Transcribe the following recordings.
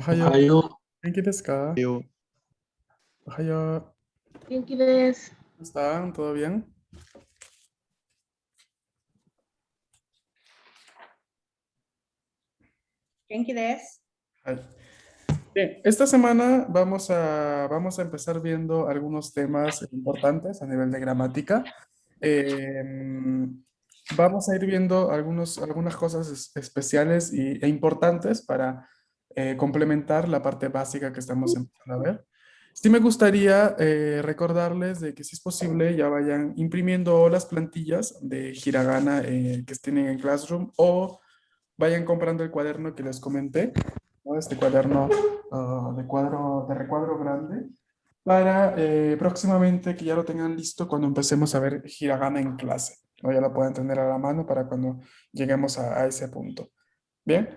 おはよう。おはよ元気ですか？う。よおはよ元気です。う。¿Cómo están? ¿Todo bien? 元気です。はい。Bien, esta semana vamos a empezar viendo algunos temas importantes a nivel de gramática. Vamos a ir viendo algunas cosas especiales e importantes para complementar la parte básica que estamos empezando a ver. Sí me gustaría recordarles de que si es posible ya vayan imprimiendo las plantillas de Hiragana que tienen en Classroom o vayan comprando el cuaderno que les comenté, ¿no? Este cuaderno de recuadro grande para próximamente que ya lo tengan listo cuando empecemos a ver Hiragana en clase, ¿no? Ya lo puedan tener a la mano para cuando lleguemos a ese punto. Bien.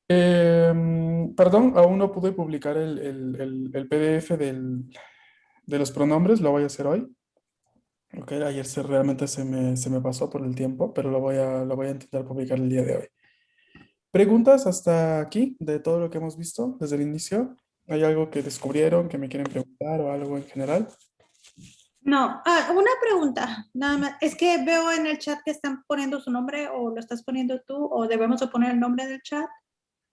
Perdón, aún no pude publicar el PDF de los pronombres, lo voy a hacer hoy. Ok, ayer realmente se me pasó por el tiempo, pero lo voy a intentar publicar el día de hoy. ¿Preguntas hasta aquí de todo lo que hemos visto desde el inicio? ¿Hay algo que descubrieron que me quieren preguntar o algo en general? No, una pregunta, nada más. Es que veo en el chat que están poniendo su nombre o lo estás poniendo tú o debemos de poner el nombre del chat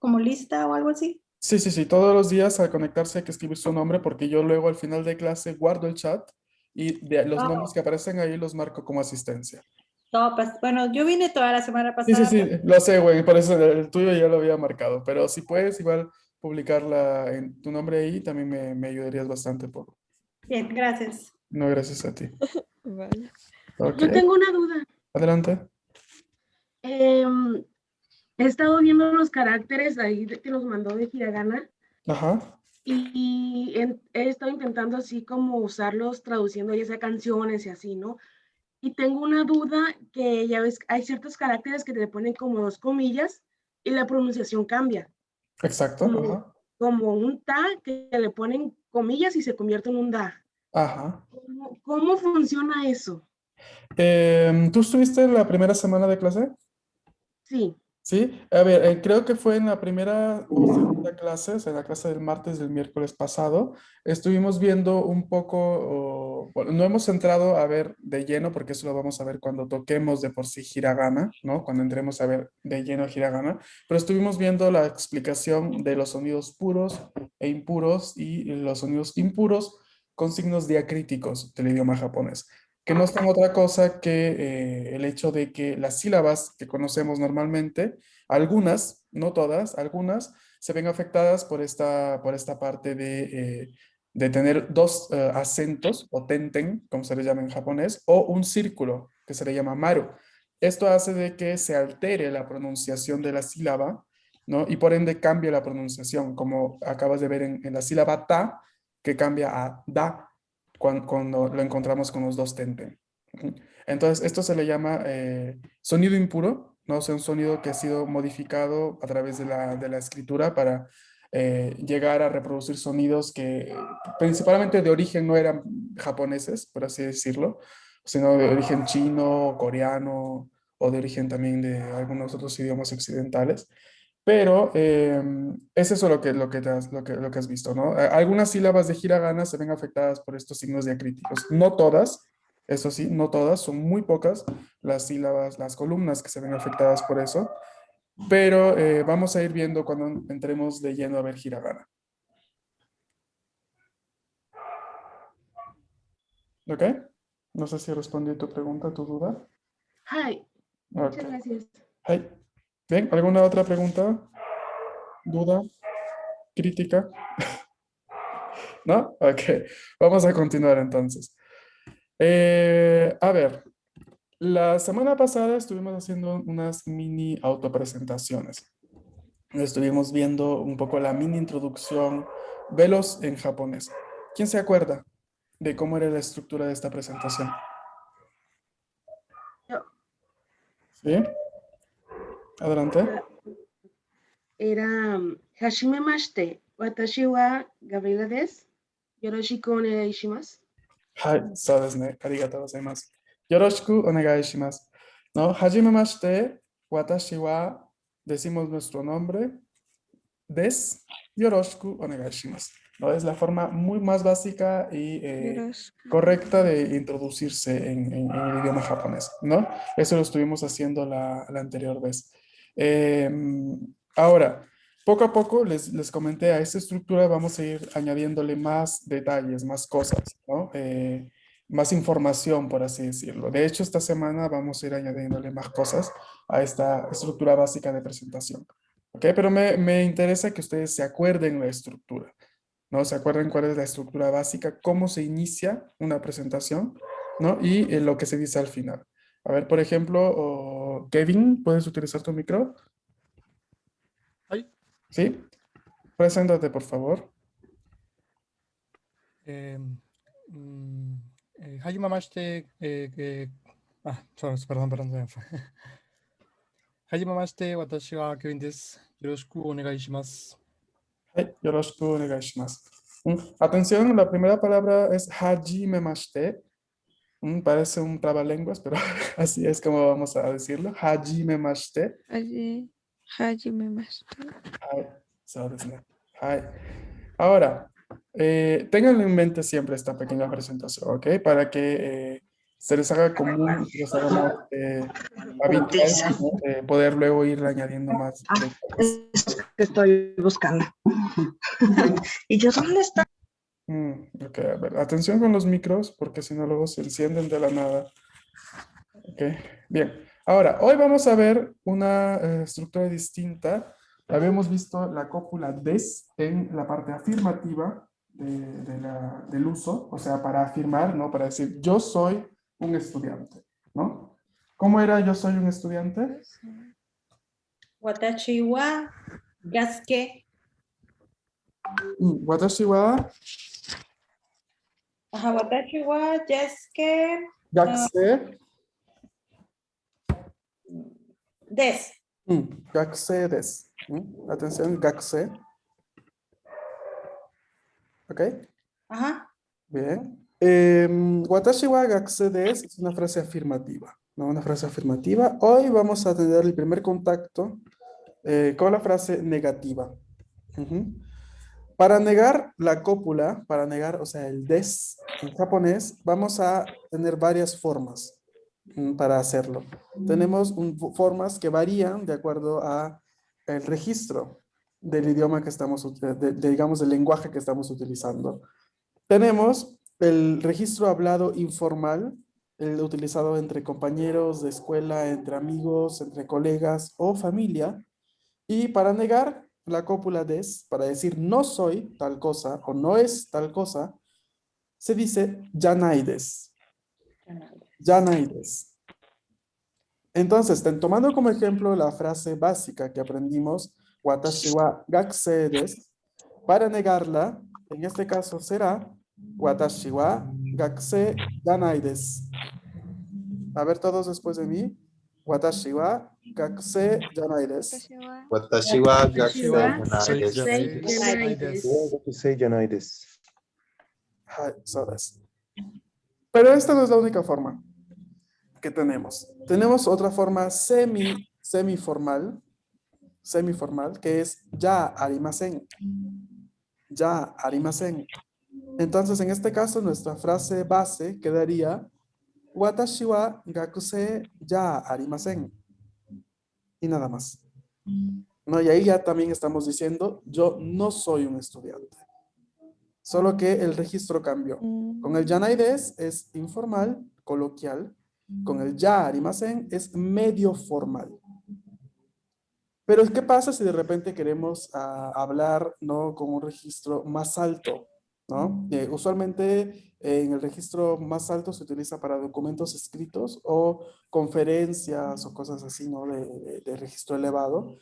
como lista o algo así. Sí, sí, sí. Todos los días al conectarse hay que escribir su nombre porque yo luego al final de clase guardo el chat y los nombres que aparecen ahí los marco como asistencia. No, pues bueno, yo vine toda la semana Sí, sí, pasada. sí. Lo sé, güey. Por eso el tuyo ya lo había marcado. Pero si puedes igual publicarla en tu nombre ahí, también me ayudarías bastante por... Bien, gracias. No, gracias a ti. Vale. Ok. Yo tengo una duda. Adelante. He estado viendo los caracteres ahí que nos mandó de Hiragana Ajá. y he estado intentando así como usarlos traduciendo ya sea canciones y así, ¿no? Y tengo una duda que ya ves, hay ciertos caracteres que te ponen como dos comillas y la pronunciación cambia. Exacto. Como, Ajá. como un ta que le ponen comillas y se convierte en un da. Ajá. ¿Cómo funciona eso? ¿Tú estuviste en la primera semana de clase? Sí. Sí. A ver, creo que fue en la primera o segunda clase, o sea, en la clase del martes del miércoles pasado. Estuvimos viendo un poco, bueno, no hemos entrado a ver de lleno, porque eso lo vamos a ver cuando toquemos de por sí hiragana, ¿no? Cuando entremos a ver de lleno hiragana. Pero estuvimos viendo la explicación de los sonidos puros e impuros y los sonidos impuros con signos diacríticos del idioma japonés, que no son otra cosa que el hecho de que las sílabas que conocemos normalmente, algunas, no todas, algunas, se ven afectadas por esta parte de tener dos acentos, o tenten, como se le llama en japonés, o un círculo, que se le llama maru. Esto hace de que se altere la pronunciación de la sílaba, ¿no? Y por ende cambia la pronunciación, como acabas de ver en la sílaba ta, que cambia a da cuando lo encontramos con los dos tenten. Ujú. Entonces, esto se le llama sonido impuro, ¿no? O sea, un sonido que ha sido modificado a través de la escritura para llegar a reproducir sonidos que principalmente de origen no eran japoneses, por así decirlo, sino de origen chino, coreano o de origen también de algunos otros idiomas occidentales. Pero es eso lo que has visto, ¿no? Algunas sílabas de hiragana se ven afectadas por estos signos diacríticos. No todas, eso sí, no todas, son muy pocas las sílabas, las columnas que se ven afectadas por eso. Pero vamos a ir viendo cuando entremos de lleno a ver hiragana. ¿Ok? No sé si respondí tu pregunta, tu duda. Hi. Muchas Ok. gracias. Hey. Bien, ¿alguna otra pregunta? ¿Duda? ¿Crítica? ¿No? Ok, vamos a continuar entonces. A ver, la semana pasada estuvimos haciendo unas mini autopresentaciones. Estuvimos viendo un poco la mini introducción veloz en japonés. ¿Quién se acuerda de cómo era la estructura de esta presentación? Yo, ¿Sí? Adelante. era Hashimemashite. Watashi wa Gabriela desu. Yoroshiku onegai shimasu. はい、そうですね。ありがとうございます。よろしくお願いします。¿No? はじめまして、私は、decimos nuestro nombre, des, yoroshiku onegaishimasu. ¿No? Es la forma muy más básica y Yoroshiku. correcta de introducirse en el idioma japonés, ¿no? Eso lo estuvimos haciendo la anterior vez. Ahora, poco a poco les comenté a esta estructura vamos a ir añadiéndole más detalles, más cosas, ¿no? Más información, por así decirlo. De hecho, esta semana vamos a ir añadiéndole más cosas a esta estructura básica de presentación. ¿Ok? Pero me interesa que ustedes se acuerden la estructura, ¿no? Se acuerden cuál es la estructura básica, cómo se inicia una presentación, ¿no? Y lo que se dice al final. A ver, por ejemplo, Kevin, ¿puedes utilizar tu micro? Ay. ¿Sí? Preséntate, por favor. Hajimamashite, perdón, se me fue. Hajimamashite, watashi wa Kevin desu. Yoroshiku onegai shimasu. Yoroshiku onegaishimasu. Atención, la primera palabra es hajimemashite. Parece un trabalenguas, pero así es como vamos a decirlo. Hajimemashite. Hajimemashite. Hai,そうですね。はい。Ahora, tengan en mente siempre esta pequeña presentación, ¿ok? Para que se les haga común, se les haga más habitual, ¿no? Poder luego ir añadiendo más. Es que estoy buscando. ¿Y yo dónde está? Ok, a ver, atención con los micros, porque si no luego se encienden de la nada. Ok, bien. Ahora, hoy vamos a ver una estructura distinta. Habíamos visto la cópula des en la parte afirmativa del uso, o sea, para afirmar, ¿no? Para decir, yo soy un estudiante, ¿no? ¿Cómo era yo soy un estudiante? Watashi wa gasuke. Watashi wa Ajá, watashi wa gasuke gakusei desu. gakusei desu. Atención, gakusei. ¿Ok? Ajá. Bien. Watashi wa gakusei desu es una frase afirmativa, ¿no? Una frase afirmativa. Hoy vamos a tener el primer contacto con la frase negativa. Para negar la cópula, para negar, o sea, el des en japonés, vamos a tener varias formas para hacerlo. Tenemos formas que varían de acuerdo a el registro del idioma que estamos, digamos, del lenguaje que estamos utilizando. Tenemos el registro hablado informal, el utilizado entre compañeros de escuela, entre amigos, entre colegas o familia. Y para negar la cópula des, para decir no soy tal cosa o no es tal cosa, se dice yanai desu. Yanai desu. Entonces, tomando como ejemplo la frase básica que aprendimos, watashi wa gakusei desu, para negarla, en este caso será watashi wa gakusei yanai desu. A ver todos después de mí. Watashi wa gakusei yanai desu. Watashi wa gakusei janai desu. Hai, so desu. Pero esta no es la única forma que tenemos. Tenemos otra forma semiformal, que es ya arimasen. Ya arimasen. Entonces, en este caso, nuestra frase base quedaría watashi wa gakusei ya arimasen. Y nada más. ¿No? Y ahí ya también estamos diciendo, yo no soy un estudiante. Solo que el registro cambió. Con el yanai desu es informal, coloquial. Con el ya arimasen es medio formal. Pero ¿qué pasa si de repente queremos hablar, ¿no? Con un registro más alto, ¿no? Usualmente en el registro más alto se utiliza para documentos escritos o conferencias o cosas así, ¿no? De registro elevado.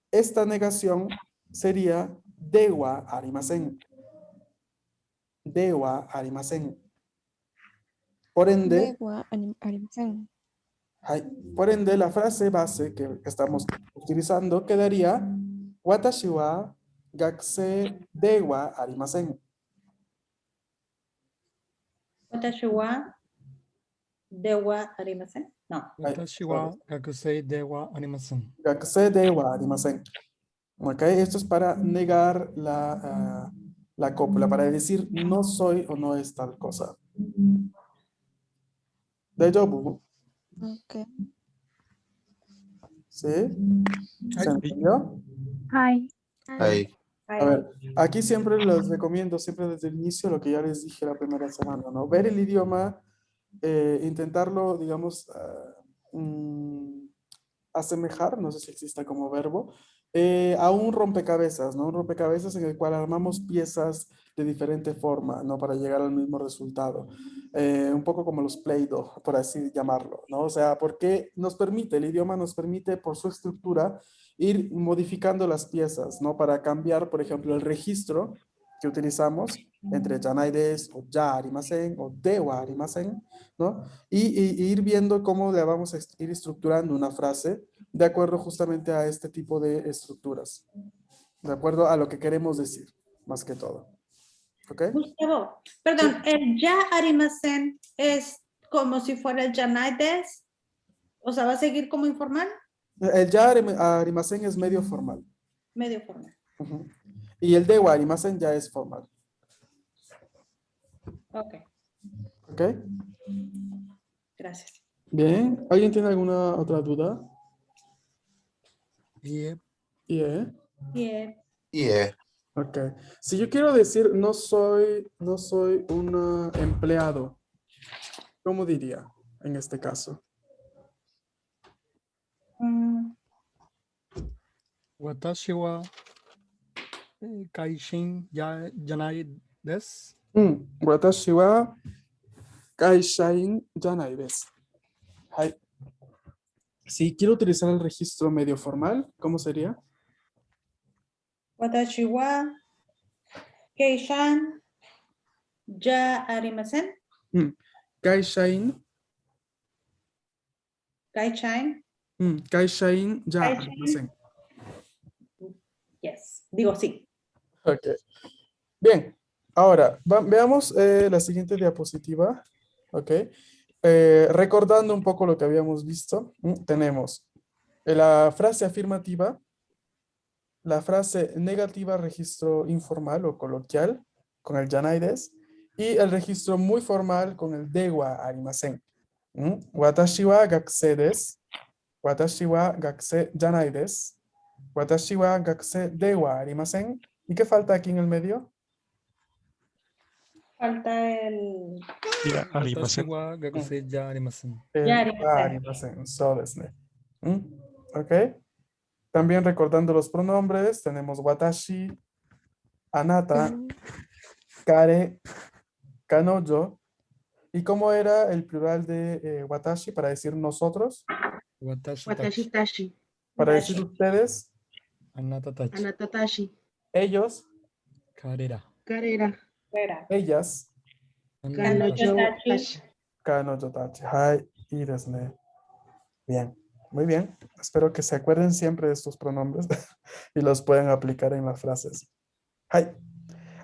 Esta negación sería dewa arimasen. Dewa arimasen. Por ende, por ende, la frase base que estamos utilizando quedaría watashi wa gakusei dewa arimasen. Watashi wa dewa arimasen. No. Watashi wa gakusei de wa arimasen. Gakusei dewa arimasen. Ok, esto es para negar la cópula, para decir no soy o no es tal cosa. Daijoubu, Okay. ¿sí? ¿Se entendió? Hi. Ahí. A ver, aquí siempre les recomiendo, siempre desde el inicio, lo que ya les dije la primera semana, ¿no? Ver el idioma, intentarlo, digamos, asemejar, no sé si exista como verbo, a un rompecabezas, ¿no? Un rompecabezas en el cual armamos piezas de diferente forma, ¿no? Para llegar al mismo resultado. Un poco como los Play-Doh, por así llamarlo, ¿no? O sea, porque nos permite, el idioma nos permite, por su estructura, ir modificando las piezas, ¿no? Para cambiar, por ejemplo, el registro que utilizamos entre janai desu o ya arimasen o de wa arimasen, ¿no? Y ir viendo cómo le vamos a ir estructurando una frase de acuerdo justamente a este tipo de estructuras, de acuerdo a lo que queremos decir, más que todo. ¿Ok? Gustavo, perdón, el ya arimasen es como si fuera el janai des, o sea, va a seguir como informal, El ya arimasen es medio formal. medio formal. Ujú. Y el de wa arimasen ya es formal. Ok, ¿Ok? gracias. Bien. ¿Alguien tiene alguna otra duda? 예, Bien. Bien. Ok. Si yo quiero decir no soy un empleado, ¿cómo diría en este caso? Mm, 私は会社じゃないです。Watashi wa kaishain janai desu. Hai. Si quiero utilizar el registro medio formal, ¿cómo sería? Watashi wa keishan ya arimasen, Kaishain, kaishan, kaishain ya Kaishain. arimasen. yes, digo sí. Ok. Bien. Ahora, veamos la siguiente diapositiva. Ok. Recordando un poco lo que habíamos visto, tenemos la frase afirmativa, la frase negativa, registro informal o coloquial con el janai desu, y el registro muy formal con el dewa arimasen. Watashi wa gakusei desu. Watashi wa gakusei janai desu. Watashi wa gakusei dewa arimasen. ¿Y qué falta aquí en el medio? Falta el いや、ありません。私は学生じゃありません。 ya Ya arimasen. arimasen. So desu ne. Ok. También recordando los pronombres, tenemos watashi, anata, kare, kanojo. ¿Y cómo era el plural de watashi para decir nosotros? 私た Watashi ち、 tashi, Para decir Dashi. ustedes, あなたたち、 anata tashi, ellos, 彼ら、 karera, Espera. ellas, あなたたち kanojo Tachi. tashi. kanojo tachi. Hai, y desu ne. Bien, muy bien. Espero que se acuerden siempre de estos pronombres y los puedan aplicar en las frases. Hai.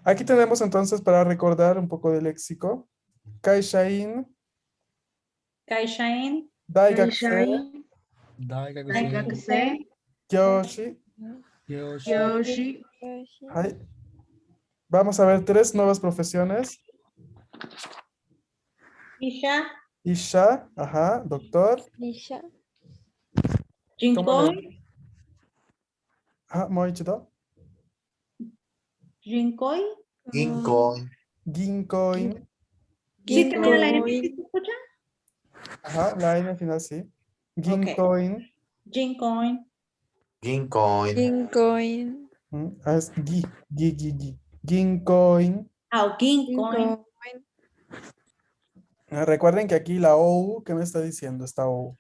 Aquí tenemos entonces para recordar un poco del léxico. Kaishain, Kaishain, Daigakuse, Kaishain, 大学生、 daigakusei, Kyoshi. 教師、 kyoshi, Hai. Vamos a ver 3 nuevas profesiones. Isha, Isha, ajá, doctor. Nisha. ¿Cómo le- Jinkoi, Ajá, moichido. Jinkoi. Gincoin. Ginkoin. ¿Sí termina la N? Ginkoin. ¿Sí se escucha? Ajá, la N al final sí. Ginkoin. Jincoin, Gincoin. Ginkoin. Es gi. Ginkoin. ah, Gincoin, Ginkoin. Recuerden que aquí la O, ¿qué me está diciendo esta O?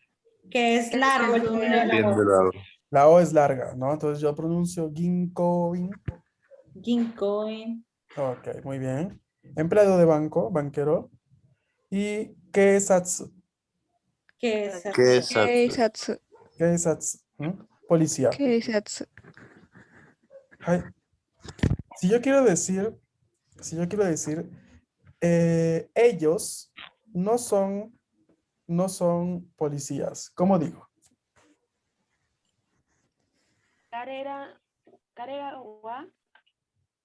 que es largo el Largo, sonido de la Bien voz. de lado. La O es larga, ¿no? Entonces yo pronuncio Ginkoin. Gincoin, Ok, muy bien. Empleado de banco, banquero. Y Keisatsu. que es ¿Qué es Keisatsu. Keisatsu. Policía. Keisatsu. Hai. Si yo quiero decir, ellos no son policías. ¿Cómo digo? karera, Kare wa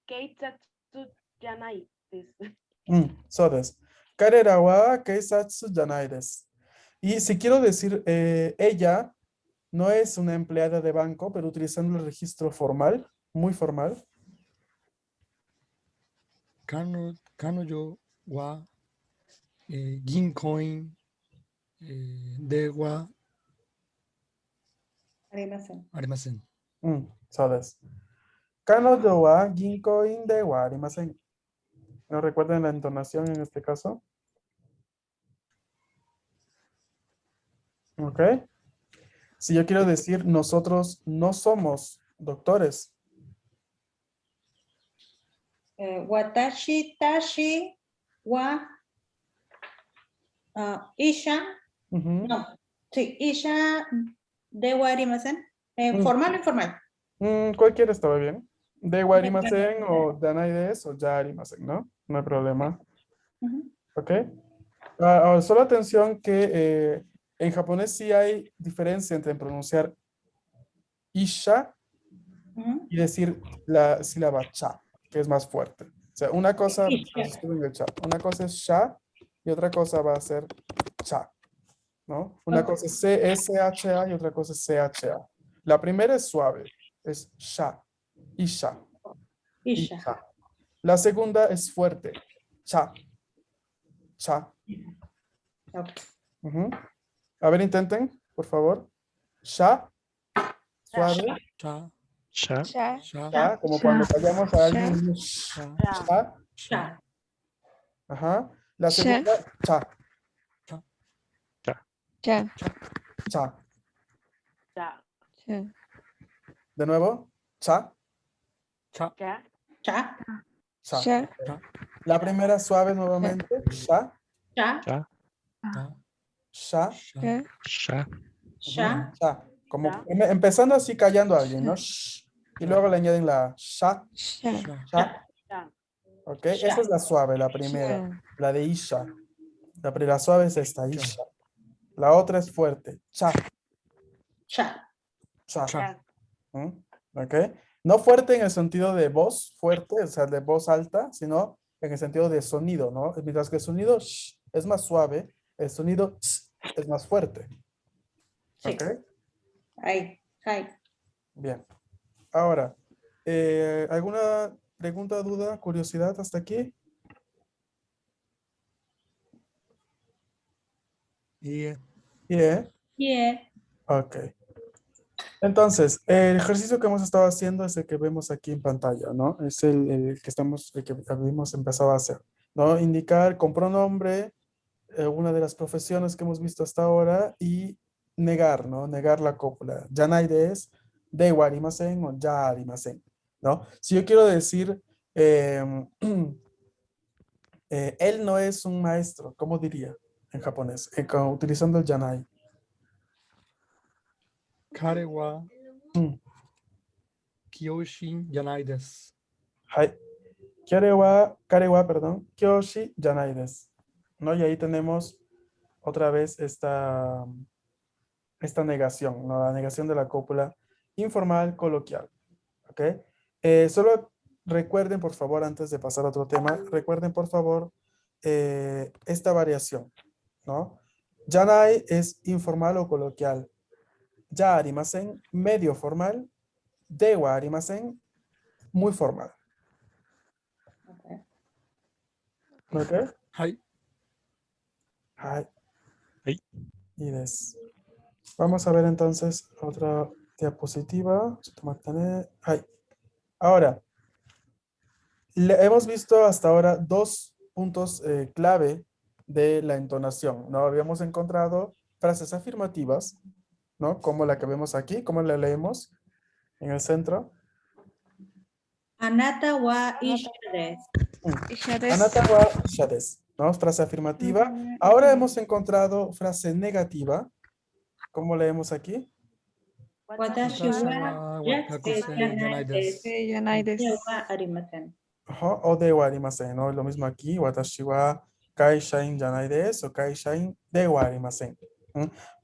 keitatsu janai desu. So des. Karera wa keisatsu janai desu. Y si quiero decir, ella no es una empleada de banco, pero utilizando el registro formal, muy formal. 彼女は、銀行員、では Arimasen. ありません。So des. Kanojo wa ginkoin de wa arimasen. ¿No recuerdan la entonación en este caso? Ok. Si yo quiero decir, nosotros no somos doctores. Watashi tashi wa isha. Ujú. No. Sí, isha de wa arimasen. Mm. ¿Formal o informal? Cualquiera estaba bien. De wa arimasen o danai des o ya arimasen, ¿no? No hay problema. Ujú. Ok. Solo atención que en japonés sí hay diferencia entre pronunciar isha Ujú. y decir la sílaba cha, que es más fuerte. O sea, una cosa, Isha. los escribo en el chat, una cosa es sha y otra cosa va a ser cha, ¿no? Una Ok. cosa es C-S-H-A y otra cosa es C-H-A. La primera es suave, es sha, isha, Isha. isha. La segunda es fuerte, cha, cha. Ok. Ujú. A ver, intenten, por favor. Sha, suave, Cha, Sha. Sha. sha, sha, como Sha. cuando callamos a alguien, Sha. decimos sh, cha, sha. cha, Ajá. La Sha. segunda, cha, Sha. cha. Ya. Sha. De nuevo, cha, cha, Ya. Cha. cha. Sha. La primera suave nuevamente, sha, Cha. Cha. cha, sha, Sha. Sha. Sha. cha. Como Ya. empezando así callando a alguien, ¿no? Shh. Y luego le añaden la sha, Sha. cha, cha. Ya. ¿Ok? Sha. Esa es la suave, la primera. Sha. La de isha. La suave es esta, Cha. isha. La otra es fuerte, cha, Cha. cha. cha, ¿Ok? No fuerte en el sentido de voz fuerte, o sea, de voz alta, sino en el sentido de sonido, ¿no? Mientras que el sonido sh es más suave, el sonido sh es más fuerte. Sí. ¿Ok? Ahí. Ahí. Bien. Ahora, ¿alguna pregunta, duda, curiosidad hasta aquí? y Bien. Yeah. Ok. Entonces, el ejercicio que hemos estado haciendo es el que vemos aquí en pantalla, ¿no? Es el que habíamos empezado a hacer, ¿no? Indicar con pronombre una de las profesiones que hemos visto hasta ahora y negar, ¿no? Negar la cópula. Yanai des, de wa arimasen o ya arimasen, ¿no? Si yo quiero decir, él no es un maestro, ¿cómo diría en japonés? Utilizando el yanai. 彼はうん清心じゃないです。はい。kare wa, perdón, kyoshi yanai desu. ¿No? Y ahí tenemos otra vez esta negación, ¿no? La negación de la cópula informal coloquial. ¿Ok? Solo recuerden, por favor, antes de pasar a otro tema, recuerden, por favor, esta variación, ¿no? Yanai es informal o coloquial. Ya arimasen, medio formal. De wa arimasen, muy formal. Okay. ¿Ok? はい。Hai. Hai. Y des. Vamos a ver entonces otra diapositiva. Hai. Ahora, hemos visto hasta ahora dos puntos clave de la entonación, ¿no? Habíamos encontrado frases afirmativas, ¿no? Como la que vemos aquí, ¿cómo la leemos en el centro? Anata wa isha desu. Isha desu. Anata wa isha desu, ¿no? Frase afirmativa. Ahora hemos encontrado frase negativa. ¿Cómo leemos aquí? Watashi 私 wa は yakusei 学生じゃないです。 Yanai desu. de wa arimasen. Ajá, o de wa arimasen, ¿no? Lo mismo aquí. Watashi wa kaishain janai desu o kaishain de wa arimasen.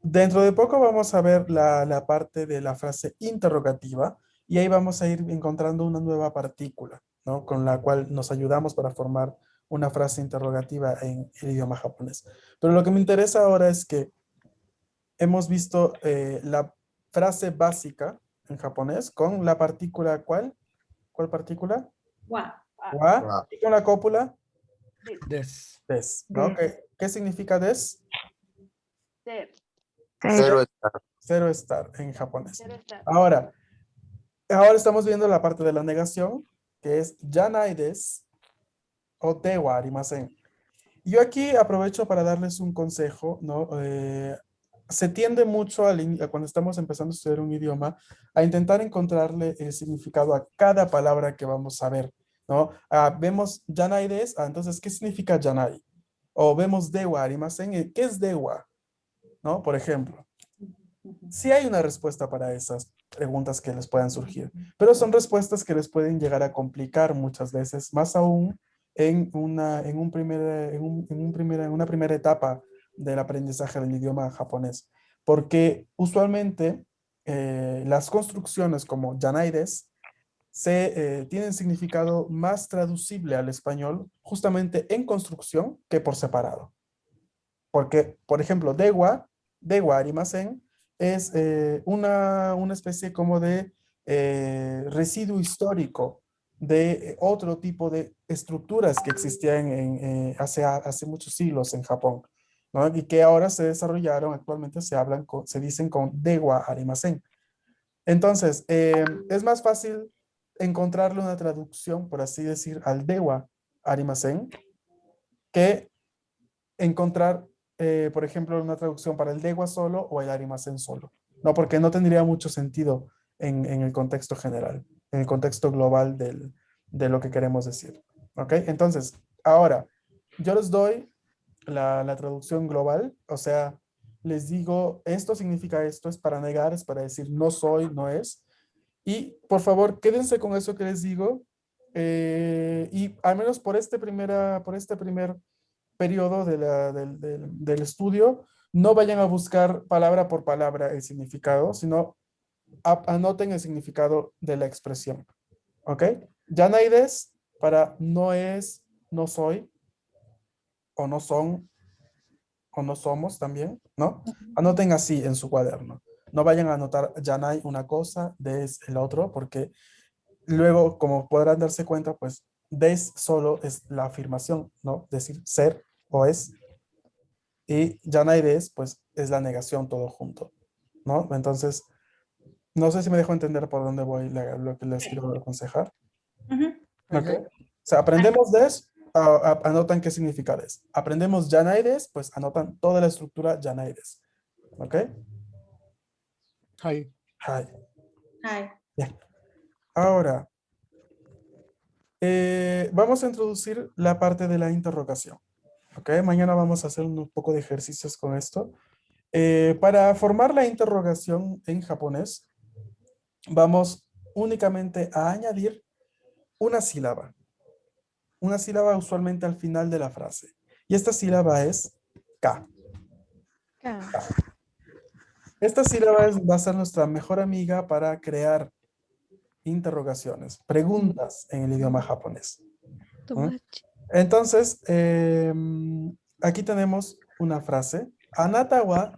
Dentro de poco vamos a ver la parte de la frase interrogativa, y ahí vamos a ir encontrando una nueva partícula, ¿no? Con la cual nos ayudamos para formar una frase interrogativa en el idioma japonés. Pero lo que me interesa ahora es que hemos visto la frase básica en japonés con la partícula ¿cuál? ¿Cuál partícula? Wow. Wa. Wa. Y con la cópula Des. des, ¿no? ¿Qué significa des? Cero estar. Cero estar en japonés. Ahora estamos viendo la parte de la negación, que es yanai desu o de wa arimasen. Yo aquí aprovecho para darles un consejo, ¿no? Se tiende mucho cuando estamos empezando a estudiar un idioma a intentar encontrarle el significado a cada palabra que vamos a ver, ¿no? Vemos yanai desu, entonces, ¿qué significa yanai? O vemos dewa arimasen, ¿qué es dewa? ¿No? Por ejemplo. Sí hay una respuesta para esas preguntas que les puedan surgir, pero son respuestas que les pueden llegar a complicar muchas veces, más aún en una primera etapa del aprendizaje del idioma japonés, porque usualmente las construcciones como yanaides tienen significado más traducible al español justamente en construcción que por separado. Porque, por ejemplo, dewa arimasen, es una especie como de residuo histórico de otro tipo de estructuras que existían hace muchos siglos en Japón, ¿no? Y que ahora se desarrollaron, actualmente se dicen con dewa arimasen. Entonces, es más fácil encontrarle una traducción, por así decir, al dewa arimasen, que encontrar, por ejemplo, una traducción para el dewa solo o el arimasen solo. No, porque no tendría mucho sentido en el contexto general, en el contexto global de lo que queremos decir. ¿Ok? Entonces, ahora, yo les doy la traducción global, o sea, les digo, esto significa esto, es para negar, es para decir no soy, no es. Y por favor, quédense con eso que les digo. Y al menos por este primer periodo del estudio, no vayan a buscar palabra por palabra el significado, sino anoten el significado de la expresión. ¿Ok? Yanaides para no es, no soy, o no son, o no somos también, ¿no? Anoten así en su cuaderno. No vayan a anotar yanai una cosa, des el otro, porque luego, como podrán darse cuenta, pues des solo es la afirmación, ¿no? Decir ser o es. Y yanai des, pues es la negación todo junto, ¿no? Entonces, no sé si me dejo entender por dónde voy lo que les quiero aconsejar. ¿Ok? O sea, aprendemos des, anotan qué significa des. Aprendemos yanai des, pues anotan toda la estructura yanai des. ¿Ok? Hi. Hi. Hi. Bien. Ahora, vamos a introducir la parte de la interrogación. ¿Ok? Mañana vamos a hacer un poco de ejercicios con esto. Para formar la interrogación en japonés, vamos únicamente a añadir una sílaba. Una sílaba usualmente al final de la frase. Y esta sílaba es ka. Esta sílaba va a ser nuestra mejor amiga para crear interrogaciones, preguntas en el idioma japonés. Entonces, aquí tenemos una frase. Anata wa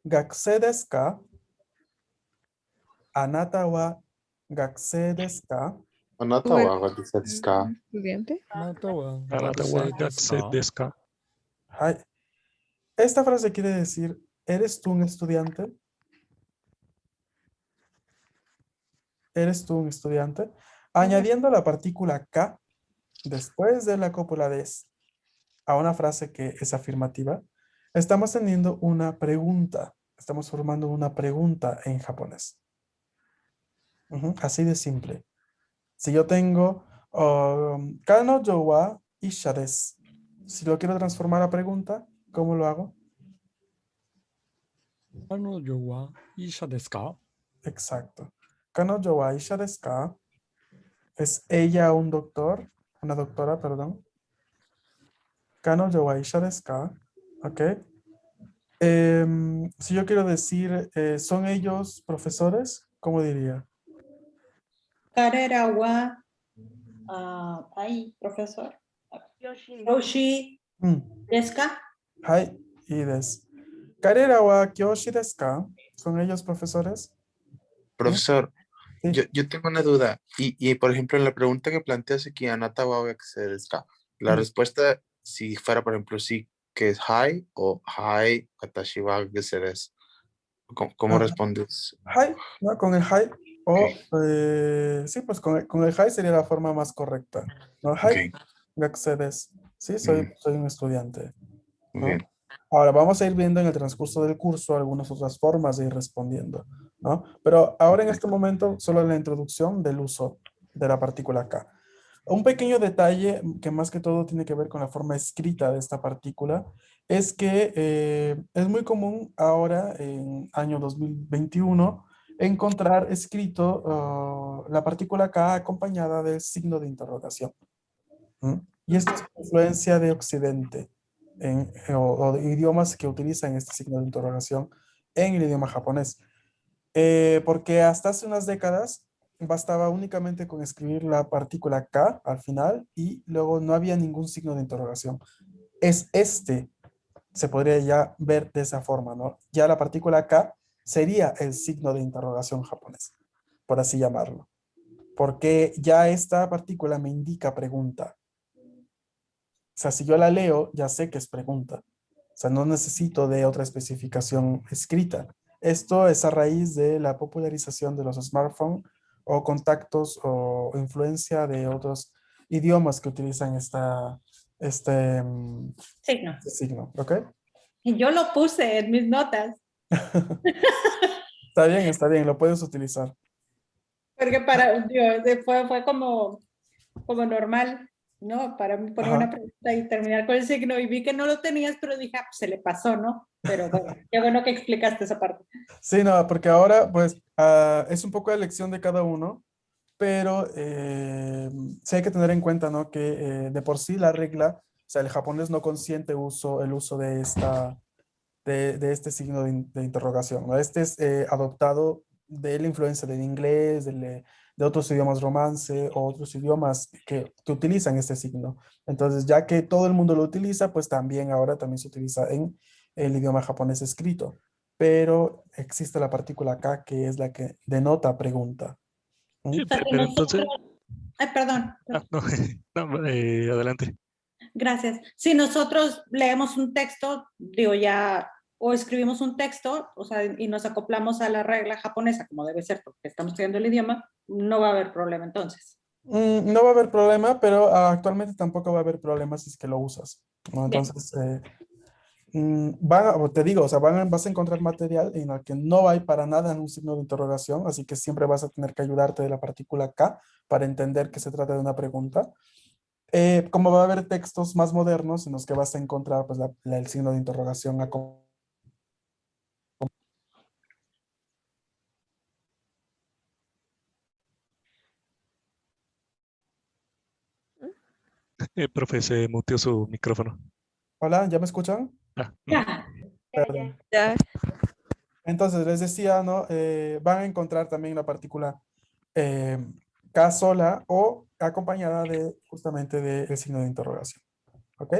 gakusei desu ka? Anata wa gakusei desu ka? Anata wa gakusei desu ka? ¿Estudiante? Anata wa Anata wa gakusei desu gakusei ka? desu ka? Hai. Esta frase quiere decir, ¿eres tú un estudiante? ¿Eres tú un estudiante? Añadiendo la partícula ka después de la cópula des a una frase que es afirmativa, estamos teniendo una pregunta. Estamos formando una pregunta en japonés. Así de simple. Si yo tengo Kanojo wa isha desu. Si lo quiero transformar a pregunta, ¿cómo lo hago? Kanojo wa isha desu ka? Exacto. Kanojo wa isha desu ka? ¿Es ella un doctor? Una doctora, perdón. Kanojo wa isha desu ka? Ok. Si yo quiero decir, ¿son ellos profesores? ¿Cómo diría? Karerawa, ay, profesor. Yoshi, Deska. Hai, y des. Karera wa kyoshi desu ka? ¿Son ellos profesores? Profesor, Sí. yo tengo una duda. Y, por ejemplo, en la pregunta que planteas aquí, Anata wa desu ka? La respuesta, si fuera, por ejemplo, sí, que es hi o hi, watashi wa desu. ¿Cómo Ah. respondes? Hi, ¿no? Con el hi. O, sí, pues con el hi sería la forma más correcta. ¿No? Hi, Ok, accedes. Sí, soy un estudiante. muy ¿no? bien. Ahora vamos a ir viendo en el transcurso del curso algunas otras formas de ir respondiendo, ¿no? Pero ahora en este momento solo la introducción del uso de la partícula K. Un pequeño detalle que más que todo tiene que ver con la forma escrita de esta partícula es que es muy común ahora en año 2021 encontrar escrito la partícula K acompañada del signo de interrogación. ¿Mm? Y esto es influencia de Occidente o de idiomas que utilizan este signo de interrogación en el idioma japonés. Porque hasta hace unas décadas bastaba únicamente con escribir la partícula K al final y luego no había ningún signo de interrogación. Se podría ya ver de esa forma, ¿no? Ya la partícula K sería el signo de interrogación japonés, por así llamarlo. Porque ya esta partícula me indica pregunta. O sea, si yo la leo, ya sé que es pregunta. O sea, no necesito de otra especificación escrita. Esto es a raíz de la popularización de los smartphones o contactos o influencia de otros idiomas que utilizan este Signo. signo. ¿Ok? Y yo lo puse en mis notas. Está bien, lo puedes utilizar. Porque para, digo, fue como normal, ¿no? Para mí poner Ajá. una pregunta y terminar con el signo y vi que no lo tenías, pero dije, pues se le pasó, ¿no? Pero bueno, qué bueno que explicaste esa parte. Sí, no, porque ahora pues es un poco de elección de cada uno, pero sí hay que tener en cuenta, ¿no? Que de por sí la regla, o sea, el japonés no consiente el uso de este signo de interrogación, ¿no? Este es adoptado de la influencia del inglés, de otros idiomas romance o otros idiomas que utilizan este signo. Entonces, ya que todo el mundo lo utiliza, pues también ahora también se utiliza en el idioma japonés escrito. Pero existe la partícula K que es la que denota pregunta. ¿Mm? O sea, que Pero nosotros, entonces, ay, perdón, no, no, adelante. gracias. Si nosotros leemos un texto, digo ya, o escribimos un texto, o sea, y nos acoplamos a la regla japonesa, como debe ser, porque estamos estudiando el idioma, no va a haber problema entonces. No va a haber problema, pero actualmente tampoco va a haber problemas si es que lo usas, ¿no? Bien. Entonces, te digo, o sea, vas a encontrar material en el que no hay para nada un signo de interrogación, así que siempre vas a tener que ayudarte de la partícula K para entender que se trata de una pregunta. Como va a haber textos más modernos en los que vas a encontrar pues, el signo de interrogación. Profe, se muteó su micrófono. Hola, ¿ya me escuchan? Ah, Ya. Perdón. Ya. Entonces, les decía, ¿no? Van a encontrar también la partícula K sola o acompañada de justamente del signo de interrogación. ¿Ok?